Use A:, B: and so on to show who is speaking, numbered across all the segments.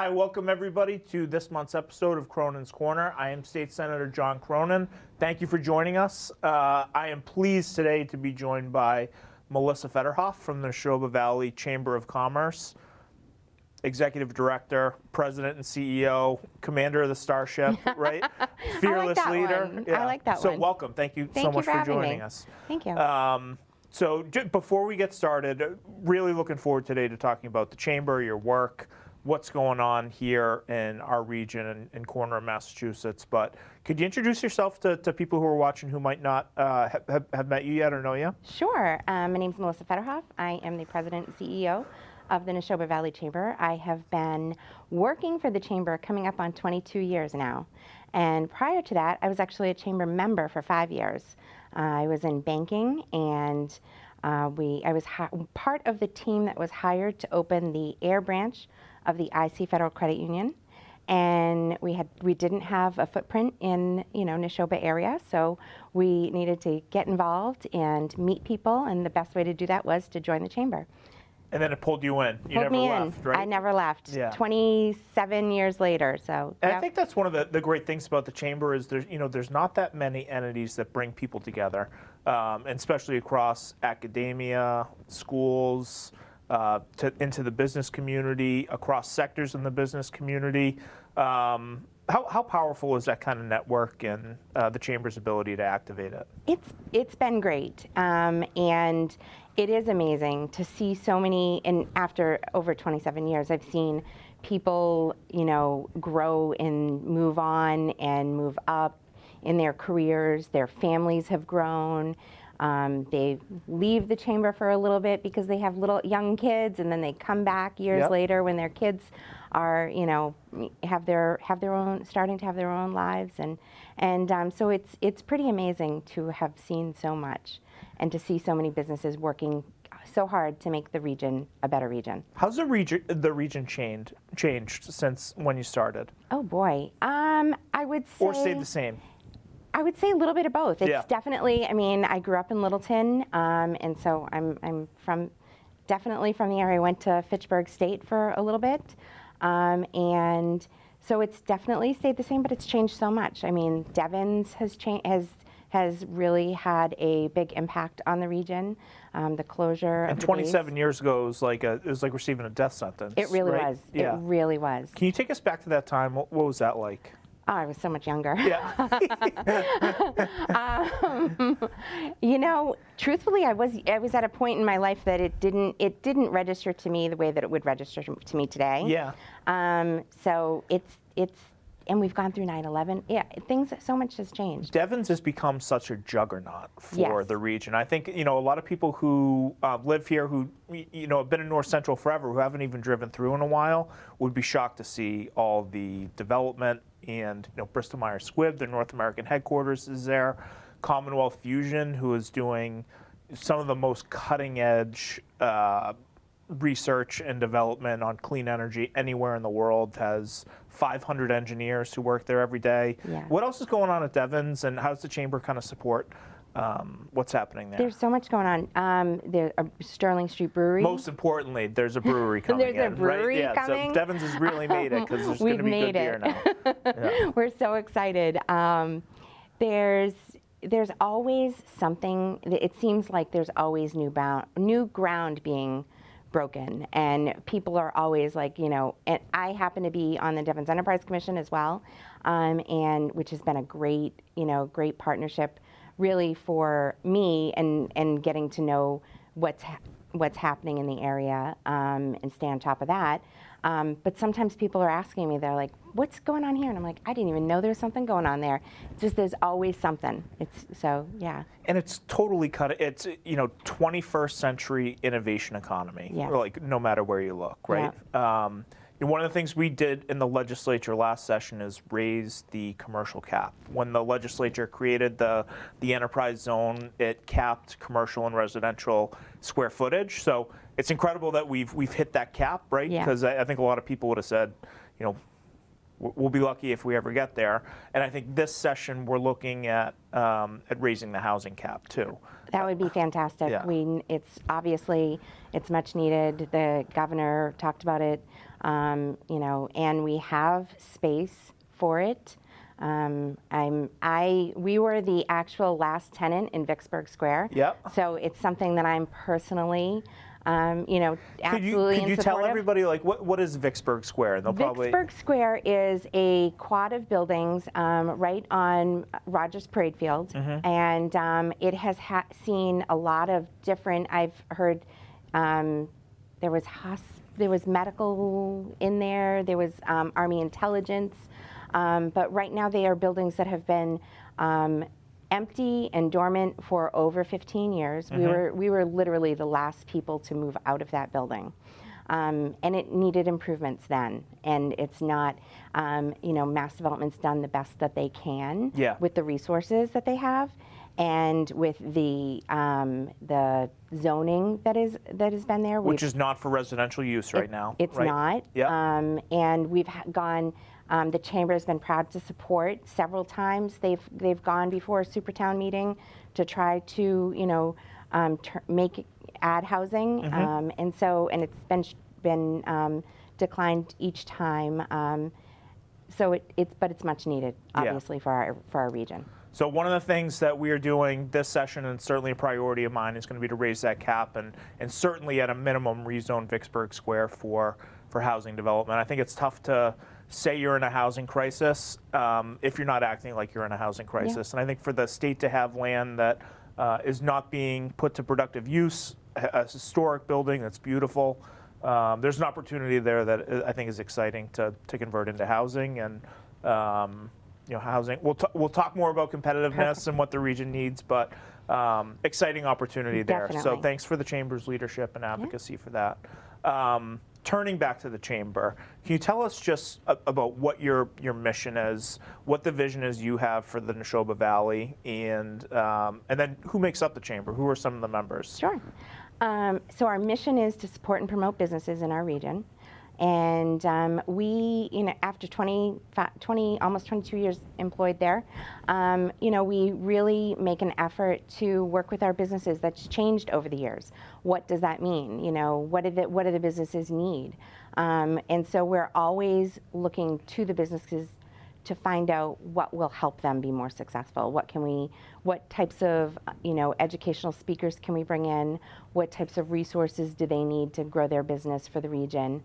A: Hi, welcome everybody to this month's episode of Cronin's Corner. I am State Senator John Cronin. Thank you for joining us. I am pleased today to be joined by Melissa Federhoff from the Nashoba Valley Chamber of Commerce, Executive Director, President and CEO, Commander of the Starship, right? Fearless leader.
B: One. Yeah. I like that one.
A: So welcome. Thank you so much for joining us.
B: Thank you.
A: So before we get started, really looking forward today to talking about the Chamber, your work, what's going on here in our region and corner of Massachusetts. But could you introduce yourself to people who are watching who might not have met you yet or know you?
B: Sure. My name's Melissa Federhoff. I am the President and CEO of the Nashoba Valley Chamber. I have been working for the Chamber coming up on 22 years now. And prior to that, I was actually a Chamber member for 5 years. I was in banking, and I was part of the team that was hired to open the Air branch of the IC Federal Credit Union, and we didn't have a footprint in Nashoba area, so we needed to get involved and meet people, and the best way to do that was to join the Chamber.
A: And then it pulled you in. You
B: never left, right? I never left. Yeah. 27 years later. So.
A: And I think that's one of the great things about the Chamber is there's not that many entities that bring people together, and especially across academia, schools, into the business community, across sectors in the business community. How powerful is that kind of network and the Chamber's ability to activate it?
B: It's been great, and it is amazing to see so many. And after over 27 years, I've seen people, grow and move on and move up in their careers. Their families have grown. They leave the Chamber for a little bit because they have little young kids, and then they come back years later when their kids are, have their own, starting to have their own lives, and so it's pretty amazing to have seen so much, and to see so many businesses working so hard to make the region a better region.
A: How's the region changed since when you started?
B: Oh boy, I would say.
A: Or stayed the same.
B: I would say a little bit of both. It's definitely, I grew up in Littleton, and so I'm definitely from the area. I went to Fitchburg State for a little bit, and so it's definitely stayed the same, but it's changed so much. Devens has really had a big impact on the region. The closure
A: and
B: of the
A: 27
B: base.
A: years ago, it was like receiving a death sentence.
B: It really was.
A: Yeah.
B: It really was.
A: Can you take us back to that time? What was that like?
B: Oh, I was so much younger.
A: Yeah.
B: Truthfully, I was at a point in my life that it didn't register to me the way that it would register to me today.
A: Yeah.
B: So and we've gone through 9/11. Yeah, so much has changed.
A: Devens has become such a juggernaut for the region. I think a lot of people who live here, who have been in North Central forever, who haven't even driven through in a while, would be shocked to see all the development. And Bristol Myers Squibb, their North American headquarters, is there. Commonwealth Fusion, who is doing some of the most cutting-edge research and development on clean energy anywhere in the world, has 500 engineers who work there every day.
B: Yeah.
A: What else is going on at Devens, and how does the Chamber kind of support what's happening there?
B: There's so much going on. There's a Sterling Street Brewery.
A: Most importantly, there's a brewery coming
B: There's a brewery coming.
A: So Devens has really made it, because there's going to be good beer now. Yeah.
B: We're so excited. There's always something. It seems like there's always new ground being broken, and people are always like, and I happen to be on the Devens Enterprise Commission as well, and which has been a great partnership, really, for me, and getting to know what's happening in the area, and stay on top of that. But sometimes people are asking me, they're like, what's going on here? And I'm like, I didn't even know there was something going on there. It's just, there's always something. Yeah.
A: And it's totally it's 21st century innovation economy, like no matter where you look, right? Yeah. One of the things we did in the legislature last session is raise the commercial cap. When the legislature created the enterprise zone, it capped commercial and residential square footage. So it's incredible that we've hit that cap, right?
B: Yeah.
A: Because I think a lot of people would have said, we'll be lucky if we ever get there. And I think this session we're looking at raising the housing cap too.
B: That would be fantastic.
A: Yeah.
B: It's obviously, it's much needed. The governor talked about it, you know, and we have space for it. We were the actual last tenant in Vicksburg Square.
A: Yep.
B: So it's something that I'm personally, you know, absolutely
A: Could you
B: in
A: tell
B: support of.
A: everybody, like, what is Vicksburg Square? They'll
B: Vicksburg Square is a quad of buildings right on Rogers Parade Field, and it has seen a lot of different. I've heard there was medical in there. There was Army intelligence, but right now they are buildings that have been empty and dormant for over 15 years. We were literally the last people to move out of that building. And it needed improvements then, and it's not, you know, Mass Development's done the best that they can with the resources that they have, and with the zoning that has been there,
A: which is not for residential use right now.
B: It's
A: right?
B: not, and we've gone. The chamber has been proud to support several times. They've gone before a Supertown meeting to try to, you know, add housing, and it's been declined each time. So it's much needed, obviously, for our region.
A: So one of the things that we are doing this session, and certainly a priority of mine, is going to be to raise that cap and certainly at a minimum rezone Vicksburg Square for housing development. I think it's tough to say you're in a housing crisis if you're not acting like you're in a housing crisis. And I think for the state to have land that is not being put to productive use, a historic building that's beautiful, there's an opportunity there that I think is exciting to convert into housing. And you know, housing. We'll talk more about competitiveness and what the region needs, but exciting opportunity there.
B: Definitely.
A: So thanks for the chamber's leadership and advocacy for that. Turning back to the chamber, can you tell us just about what your mission is, what the vision is you have for the Nashoba Valley, and then who makes up the chamber? Who are some of the members?
B: Sure. So our mission is to support and promote businesses in our region. And we, you know, after almost 22 years employed there, you know, we really make an effort to work with our businesses. That's changed over the years. What does that mean? You know, what do the businesses need? And so we're always looking to the businesses to find out what will help them be more successful. What types of, you know, educational speakers can we bring in? What types of resources do they need to grow their business for the region?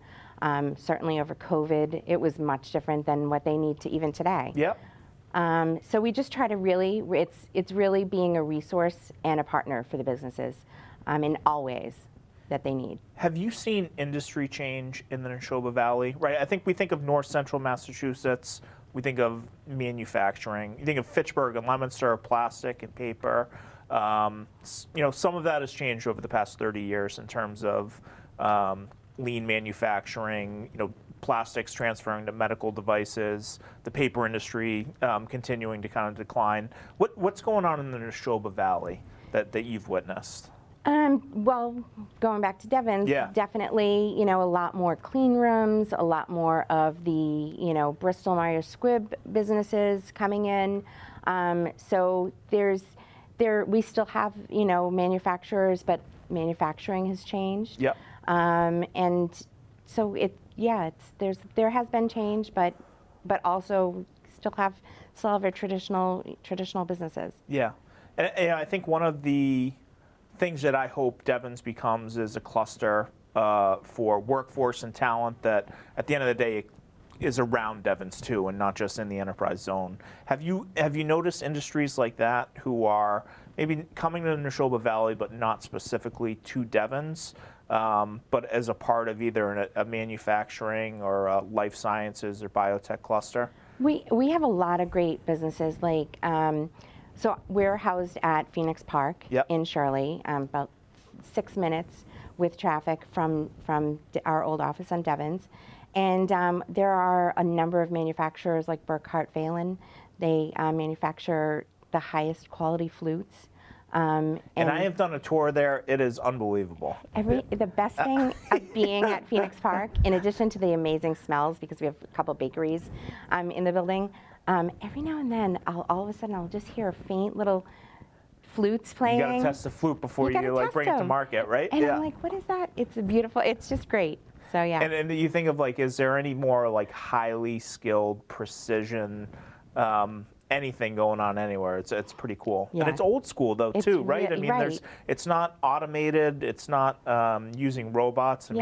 B: Certainly over COVID, it was much different than what they need to even today.
A: Yep.
B: So we just try to really, it's really being a resource and a partner for the businesses in all ways that they need.
A: Have you seen industry change in the Nashoba Valley? Right. I think we think of North Central Massachusetts. We think of manufacturing. You think of Fitchburg and Leominster, plastic and paper. You know, some of that has changed over the past 30 years in terms of lean manufacturing, you know, plastics transferring to medical devices, the paper industry continuing to kind of decline. What's going on in the Nashoba Valley that you've witnessed?
B: Well, going back to Devon's,
A: Yeah.
B: definitely, you know, a lot more clean rooms, a lot more of the, you know, Bristol Myers Squibb businesses coming in. So we still have, you know, manufacturers, but manufacturing has changed.
A: Yep.
B: And so there has been change, but also still have our traditional businesses.
A: Yeah, and I think one of the things that I hope Devon's becomes is a cluster for workforce and talent that at the end of the day is around Devon's too, and not just in the enterprise zone. Have you noticed industries like that who are maybe coming to the Nashoba Valley but not specifically to Devon's, but as a part of either a manufacturing or a life sciences or biotech cluster?
B: We have a lot of great businesses like. So we're housed at Phoenix Park in Shirley, about 6 minutes with traffic from our old office on Devon's. And there are a number of manufacturers like Burkhart Phelan. They manufacture the highest quality flutes.
A: And I have done a tour there. It is unbelievable.
B: The best thing of being at Phoenix Park, in addition to the amazing smells, because we have a couple bakeries in the building, every now and then, all of a sudden, I'll just hear faint little flutes playing.
A: You got to test the flute before you like bring it to market, right?
B: And I'm like, what is that? It's beautiful. It's just great. So yeah.
A: And you think of like, is there any more like highly skilled precision? Anything going on anywhere. It's pretty cool.
B: Yeah.
A: And it's old school though too, right? I mean, it's not automated. It's not using robots. I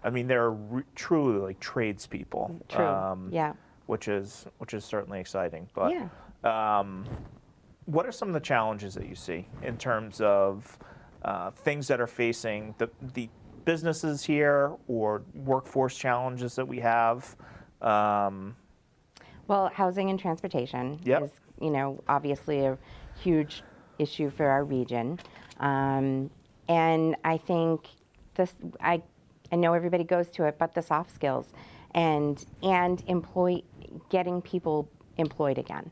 A: mean, they're truly like tradespeople.
B: True. Yeah.
A: Which is certainly exciting. But
B: yeah.
A: What are some of the challenges that you see in terms of things that are facing the businesses here, or workforce challenges that we have?
B: Well, housing and transportation is, obviously a huge issue for our region. And I think I know everybody goes to it, but the soft skills and getting people employed again.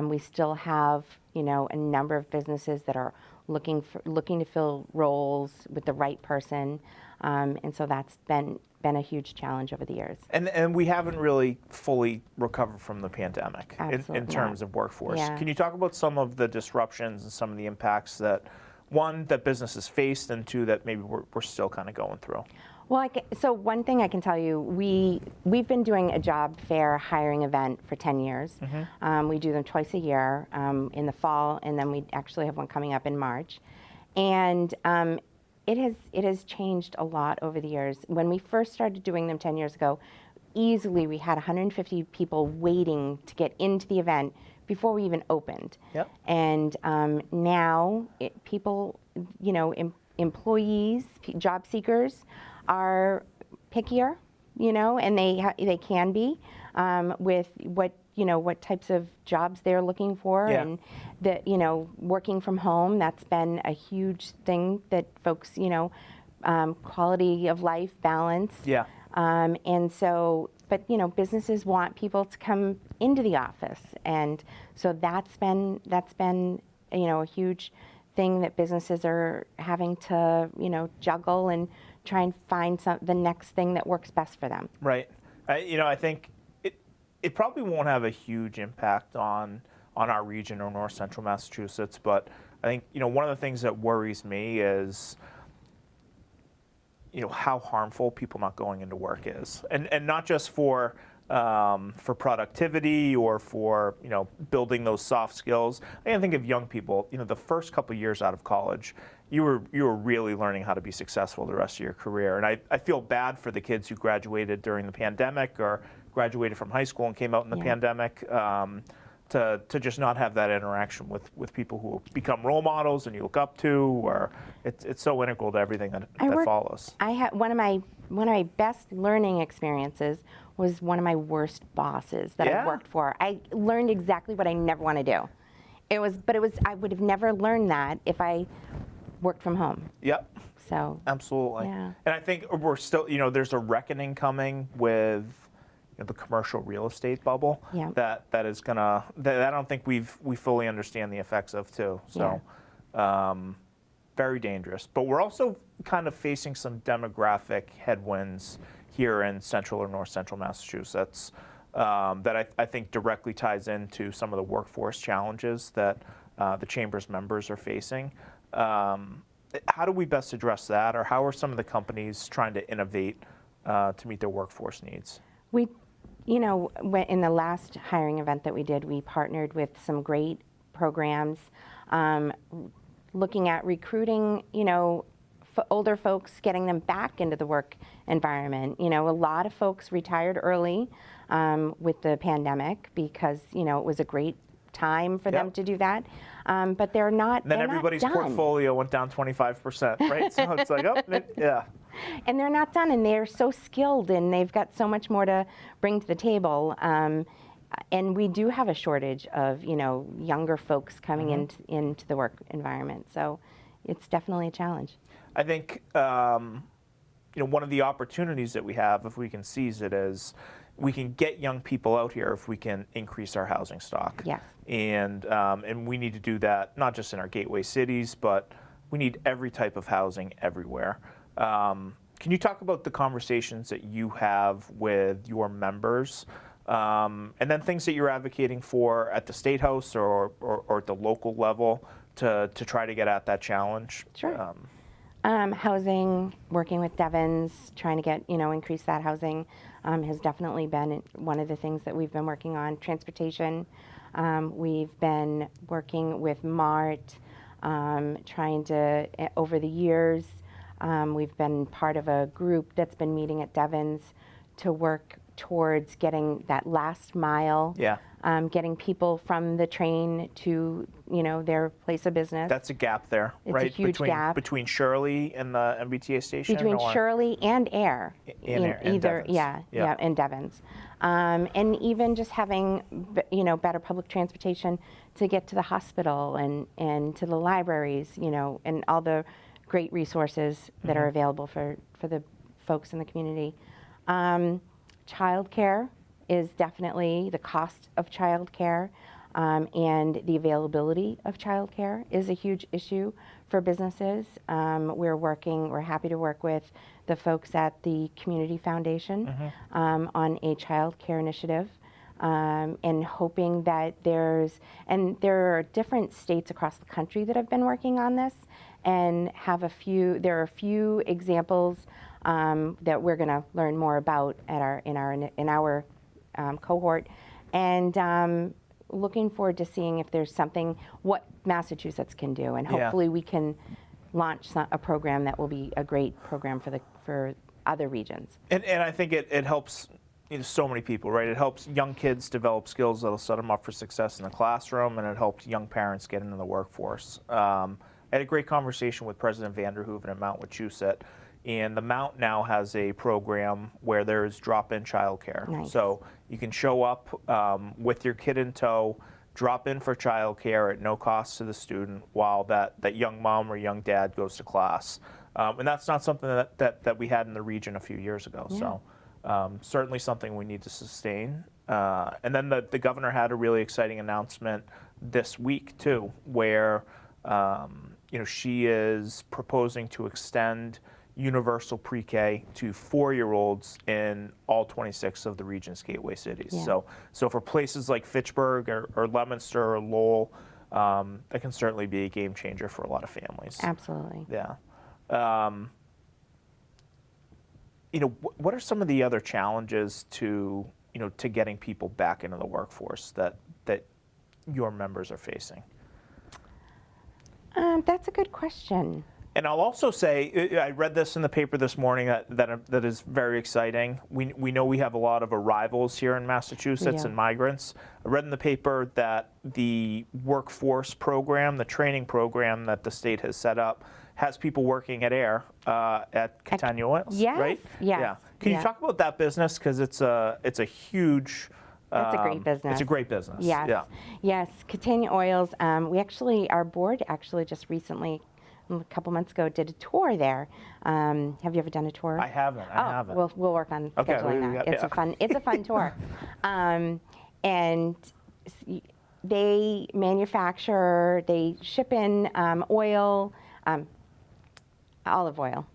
B: We still have, a number of businesses that are looking to fill roles with the right person. And so that's been a huge challenge over the years.
A: And we haven't really fully recovered from the pandemic in terms of workforce.
B: Yeah.
A: Can you talk about some of the disruptions and some of the impacts that, one, that businesses faced, and two, that maybe we're still kind of going through?
B: Well, so one thing I can tell you, we've been doing a job fair hiring event for 10 years. Mm-hmm. We do them twice a year in the fall, and then we actually have one coming up in March. And it has changed a lot over the years. When we first started doing them 10 years ago, easily we had 150 people waiting to get into the event before we even opened.
A: Yep.
B: And now people, employees, job seekers are pickier, and they can be with what types of jobs they're looking for.
A: Yeah.
B: And working from home, that's been a huge thing that folks, quality of life balance.
A: Yeah.
B: And so, but businesses want people to come into the office, and so that's been a huge thing that businesses are having to juggle and try and find the next thing that works best for them.
A: Right. I think it probably won't have a huge impact on our region or North Central Massachusetts, but I think one of the things that worries me is how harmful people not going into work is, and not just for productivity or for building those soft skills. I think of young people. The first couple of years out of college, you were really learning how to be successful the rest of your career. And I feel bad for the kids who graduated during the pandemic or graduated from high school and came out in the pandemic. To just not have that interaction with people who become role models and you look up to, or it's so integral to everything that follows.
B: I had one of my best learning experiences was one of my worst bosses that I worked for. I learned exactly what I never want to do. I would have never learned that if I worked from home.
A: Yep.
B: So
A: absolutely.
B: Yeah.
A: And I think we're still, there's a reckoning coming with the commercial real estate bubble that is gonna, that I don't think we fully understand the effects of too. So very dangerous. But we're also kind of facing some demographic headwinds here in central or north central Massachusetts that I think directly ties into some of the workforce challenges that the Chamber's members are facing. How do we best address that, or how are some of the companies trying to innovate to meet their workforce needs?
B: In the last hiring event that we did, we partnered with some great programs looking at recruiting, older folks, getting them back into the work environment. A lot of folks retired early with the pandemic because, it was a great time for them to do that. But they're not.
A: Then everybody's portfolio went down 25%, right? So it's like, yeah.
B: And they're not done, and they're so skilled, and they've got so much more to bring to the table. And we do have a shortage of, younger folks coming into the work environment. So it's definitely a challenge.
A: I think, one of the opportunities that we have, if we can seize it, is, we can get young people out here if we can increase our housing stock.
B: Yes.
A: And we need to do that not just in our gateway cities, but we need every type of housing everywhere. Can you talk about the conversations that you have with your members, and then things that you're advocating for at the State House or at the local level to try to get at that challenge?
B: Sure. Housing, working with Devens, trying to get, increase that housing has definitely been one of the things that we've been working on. Transportation, we've been working with MART, trying to, over the years, we've been part of a group that's been meeting at Devens to work towards getting that last mile, getting people from the train to, their place of business.
A: That's a gap there,
B: it's
A: right?
B: It's a huge gap.
A: Between Shirley and the MBTA station?
B: Between Shirley and Air.
A: And Devens.
B: Yeah, and Devens. And even just having, better public transportation to get to the hospital and to the libraries, and all the great resources that are available for the folks in the community. Childcare is definitely the cost of childcare, and the availability of childcare is a huge issue for businesses. We're happy to work with the folks at the Community Foundation on a childcare initiative. And hoping that there are different states across the country that have been working on this, and there are a few examples that we're going to learn more about in our cohort, and looking forward to seeing if there's what Massachusetts can do, and hopefully we can launch a program that will be a great program for other regions. And
A: I think it helps so many people, right? It helps young kids develop skills that'll set them up for success in the classroom, and it helps young parents get into the workforce. I had a great conversation with President Vanderhooven at Mount Wachusett, and the Mount now has a program where there's drop-in childcare.
B: Nice.
A: So you can show up with your kid in tow, drop in for childcare at no cost to the student while that young mom or young dad goes to class. And that's not something that we had in the region a few years ago. Yeah. So certainly something we need to sustain. And then the governor had a really exciting announcement this week too, where she is proposing to extend universal pre-K to 4-year-olds in all 26 of the region's gateway cities. Yeah. So for places like Fitchburg or Leominster or Lowell, that can certainly be a game changer for a lot of families.
B: Absolutely.
A: Yeah. What are some of the other challenges to getting people back into the workforce that your members are facing?
B: That's a good question.
A: And I'll also say, I read this in the paper this morning that is very exciting. We know we have a lot of arrivals here in Massachusetts and migrants. I read in the paper that the workforce program, the training program that the state has set up, has people working at Air at Catania Oils,
B: yes,
A: right?
B: Yes.
A: Yeah. Can you talk about that business? Because it's a huge.
B: It's a great business.
A: It's a great business.
B: Yes.
A: Yeah.
B: Yes. Catania Oils. Our board actually just recently, a couple months ago, did a tour there. Have you ever done a tour?
A: I haven't. I haven't.
B: We'll work on scheduling that. It's a fun tour. And they manufacture. They ship in oil. Olive oil.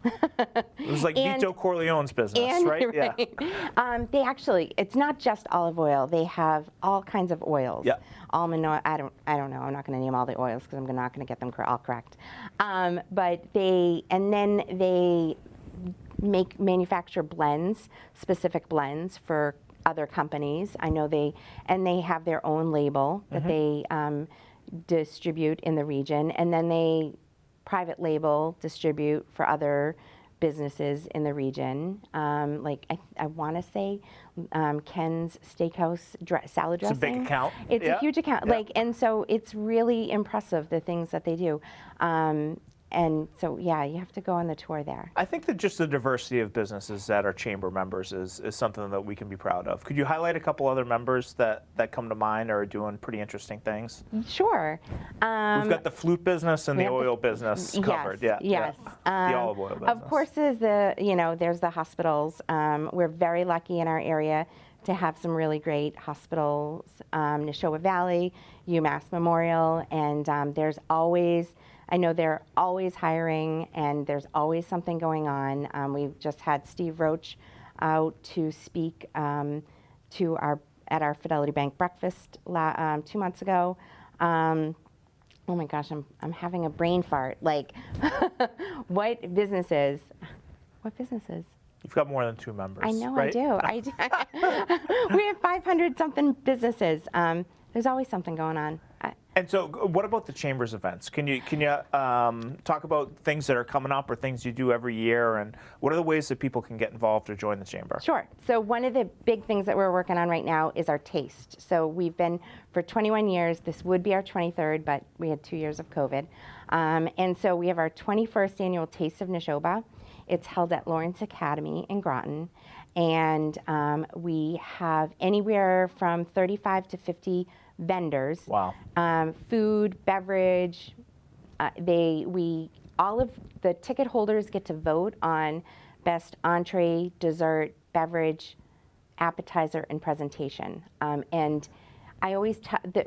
A: It was like Vito Corleone's business, right? Yeah.
B: They actually, it's not just olive oil. They have all kinds of oils.
A: Yeah.
B: Almond oil. I don't know. I'm not going to name all the oils because I'm not going to get them all correct. But they manufacture blends, specific blends for other companies. I know they have their own label that they distribute in the region, and then they private label distribute for other businesses in the region. Like I want to say Ken's Steakhouse salad dressing.
A: It's a big account.
B: It's a huge account.
A: Yeah.
B: And so it's really impressive, the things that they do. And so, you have to go on the tour there.
A: I think that just the diversity of businesses that are chamber members is something that we can be proud of. Could you highlight a couple other members that come to mind or are doing pretty interesting things?
B: Sure.
A: We've got the flute business and the oil business covered.
B: Yes.
A: Yeah. The olive oil business.
B: Of course, there's the hospitals. We're very lucky in our area to have some really great hospitals, Nashoba Valley, UMass Memorial, and there's always, I know they're always hiring, and there's always something going on. We've just had Steve Roach out to speak at our Fidelity Bank breakfast 2 months ago. Oh my gosh, I'm having a brain fart. Like, what businesses? What businesses?
A: You've got more than 2 members.
B: I know,
A: right?
B: I do. We have 500 something businesses. There's always something going on.
A: And so, what about the Chamber's events? Can you talk about things that are coming up or things you do every year, and what are the ways that people can get involved or join the Chamber?
B: Sure. So one of the big things that we're working on right now is our taste. So we've been for 21 years. This would be our 23rd, but we had 2 years of COVID, and so we have our 21st annual Taste of Nashoba. It's held at Lawrence Academy in Groton, and we have anywhere from 35 to 50 vendors.
A: Wow.
B: Food, beverage. All of the ticket holders get to vote on best entree, dessert, beverage, appetizer, and presentation. And I always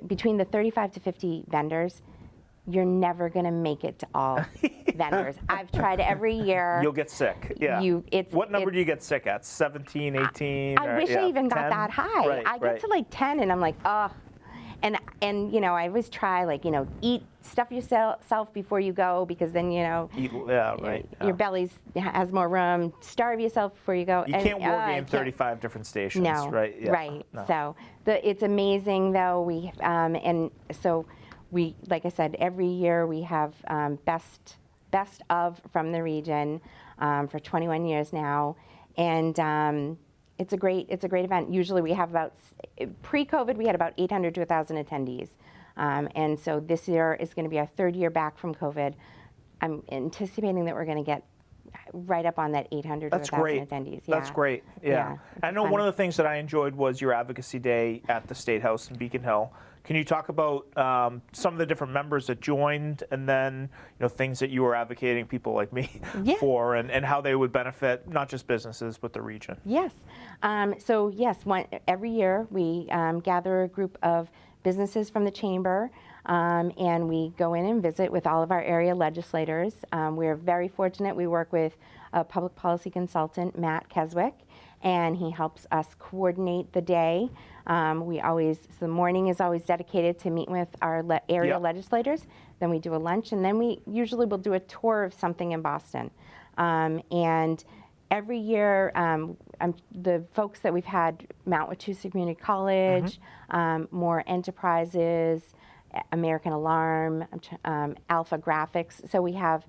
B: between the 35 to 50 vendors, you're never going to make it to all vendors. I've tried every year.
A: You'll get sick. Yeah. What number do you get sick at? 17, 18?
B: I wish I even got that high.
A: Right,
B: I get to like 10 and I'm like, oh. And you know, I always try, like, you know, stuff yourself before you go, because then, you know, your belly has more room. Starve yourself before you go.
A: You can't war game 35 different stations,
B: no,
A: right? Yeah.
B: Right.
A: No.
B: So it's amazing, though. And so we, like I said, every year we have best of from the region for 21 years now, and it's a great event. Usually we have about, pre-COVID, we had about 800 to 1,000 attendees. And so this year is going to be our 3rd year back from COVID. I'm anticipating that we're going to get right up on that 800 to 1,000 attendees. Yeah.
A: That's great. Yeah. I know one of the things that I enjoyed was your advocacy day at the State House in Beacon Hill. Can you talk about some of the different members that joined, and then, you know, things that you were advocating people like me for, and how they would benefit not just businesses but the region?
B: Yes. So yes, every year we gather a group of businesses from the Chamber, and we go in and visit with all of our area legislators. We're very fortunate. We work with a public policy consultant, Matt Keswick, and he helps us coordinate the day. The morning is always dedicated to meet with our area legislators. Then we do a lunch, and then we usually will do a tour of something in Boston. And every year, the folks that we've had, Mount Wachusett Community College, More Enterprises, American Alarm, Alpha Graphics. So we have,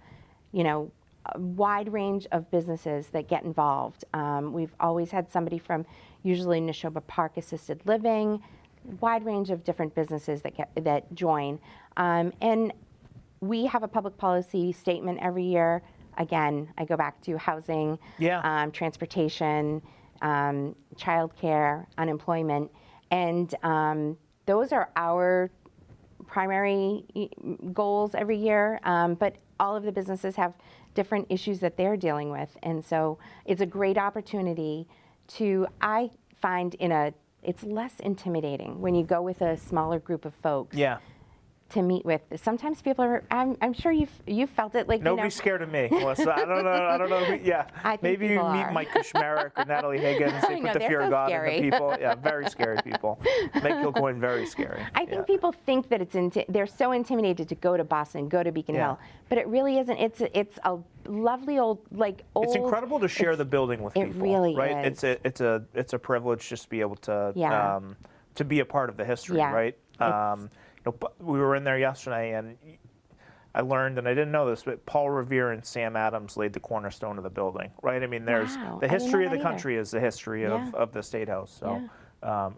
B: you know, a wide range of businesses that get involved. We've always had somebody from usually Nashoba Park Assisted Living, wide range of different businesses that join. And we have a public policy statement every year. Again, I go back to housing, transportation, childcare, unemployment, and those are our primary goals every year. But all of the businesses have different issues that they're dealing with, and so it's a great opportunity to, I find, it's less intimidating when you go with a smaller group of folks. Yeah. To meet with. Sometimes people are, I'm sure you've felt it, like,
A: nobody's scared of me, Melissa. I don't know. Yeah. Maybe you meet Mike Kushmerek or Natalie Higgins. They put the fear of God in the people. Yeah, very scary people. Make Kilcoyne very scary.
B: I think people think that they're so intimidated to go to Boston, go to Beacon Hill, but it really isn't. It's a lovely old. It's incredible
A: to share the building with people.
B: It really
A: right?
B: is.
A: It's a privilege just to be able to be a part of the history, right? We were in there yesterday, and I learned, and I didn't know this, but Paul Revere and Sam Adams laid the cornerstone of the building, right? I mean, there's the history of the country is the history of the State House. So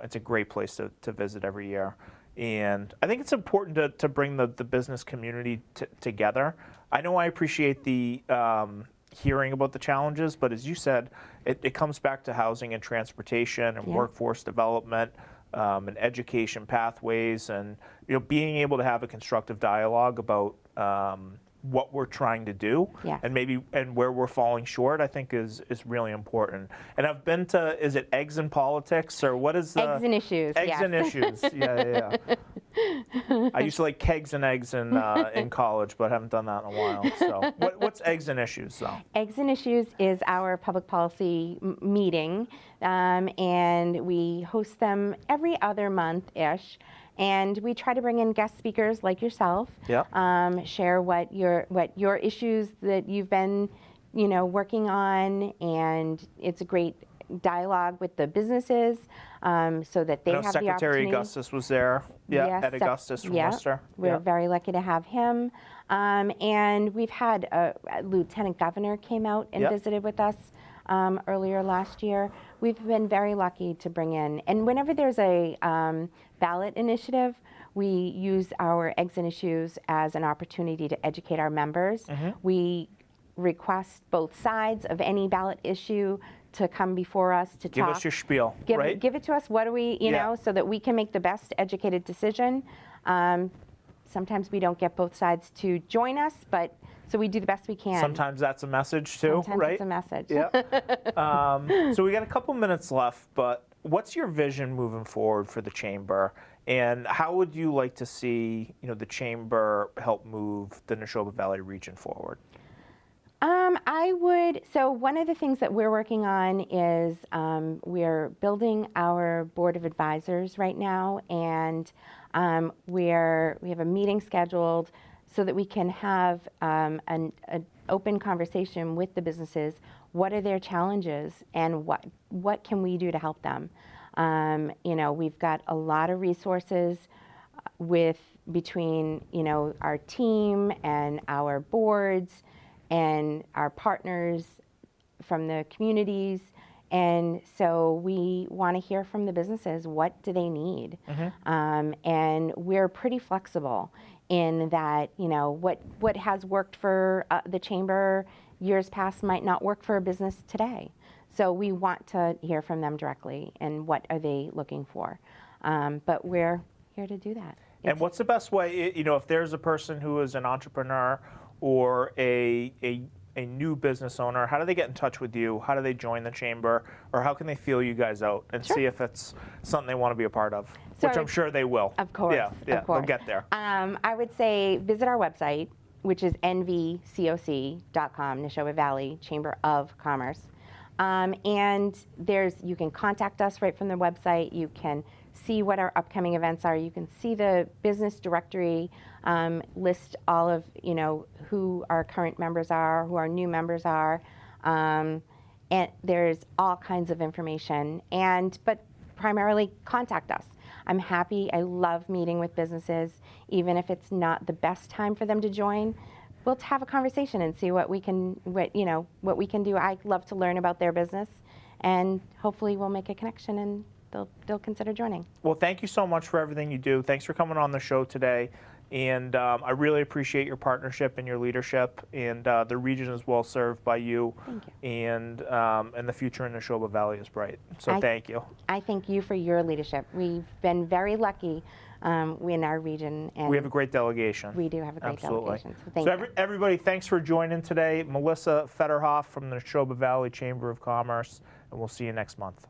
A: it's a great place to visit every year. And I think it's important to bring the business community together. I know I appreciate the hearing about the challenges, but as you said, it comes back to housing and transportation and workforce development. And education pathways, and being able to have a constructive dialogue about what we're trying to do,
B: Yes.
A: and where we're falling short, I think is really important. And I've been to, is it Eggs in Politics, or what is the
B: Eggs and Issues?
A: Eggs
B: yes.
A: and Issues? Yeah. I used to like Kegs and Eggs in college, but haven't done that in a while. So what's Eggs and Issues though?
B: Eggs and Issues is our public policy meeting, and we host them every other month-ish. And we try to bring in guest speakers like yourself, share what your issues that you've been, working on, and it's a great dialogue with the businesses, so that they have the opportunity.
A: Secretary Augustus was there. Yeah,
B: Yes,
A: Ed Augustus from Worcester.
B: We're very lucky to have him. And we've had a Lieutenant Governor came out and visited with us earlier last year. We've been very lucky to bring in, and whenever there's a ballot initiative, we use our Eggs and Issues as an opportunity to educate our members. We request both sides of any ballot issue to come before us to
A: Give
B: talk.
A: us your spiel, right?
B: Give it to us. What do we, so that we can make the best educated decision. Sometimes we don't get both sides to join us, but so we do the best we can.
A: Sometimes that's a message too,
B: Sometimes
A: right?
B: it's a message.
A: Yeah. So we got a couple minutes left, but what's your vision moving forward for the Chamber, and how would you like to see, the Chamber help move the Nashoba Valley region forward?
B: So one of the things that we're working on is we're building our Board of Advisors right now, and we have a meeting scheduled so that we can have an open conversation with the businesses. What are their challenges, and what can we do to help them? We've got a lot of resources between our team and our boards and our partners from the communities, and so we want to hear from the businesses. What do they need? And we're pretty flexible in that what has worked for the Chamber years past might not work for a business today. So we want to hear from them directly and what are they looking for. But we're here to do that.
A: And what's the best way, if there's a person who is an entrepreneur or a new business owner, how do they get in touch with you? How do they join the Chamber? Or how can they feel you guys out and see if it's something they want to be a part of?
B: So
A: which I'm sure they will.
B: Of course.
A: Yeah,
B: of course.
A: They'll get there.
B: I would say visit our website, which is nvcoc.com, Nashoba Valley Chamber of Commerce. And you can contact us right from the website. You can see what our upcoming events are. You can see the business directory, list all of who our current members are, who our new members are, and there's all kinds of information. But primarily contact us. I'm happy. I love meeting with businesses, even if it's not the best time for them to join. We'll have a conversation and see what we can do. I love to learn about their business, and hopefully we'll make a connection and they'll consider joining.
A: Well, thank you so much for everything you do. Thanks for coming on the show today. And I really appreciate your partnership and your leadership. And the region is well served by you.
B: Thank you.
A: And the future in the Nashoba Valley is bright. So thank you.
B: I thank you for your leadership. We've been very lucky in our region. And
A: we have a great delegation.
B: We do have a great delegation. So thank you.
A: Everybody, thanks for joining today. Melissa Federhoff from the Nashoba Valley Chamber of Commerce. And we'll see you next month.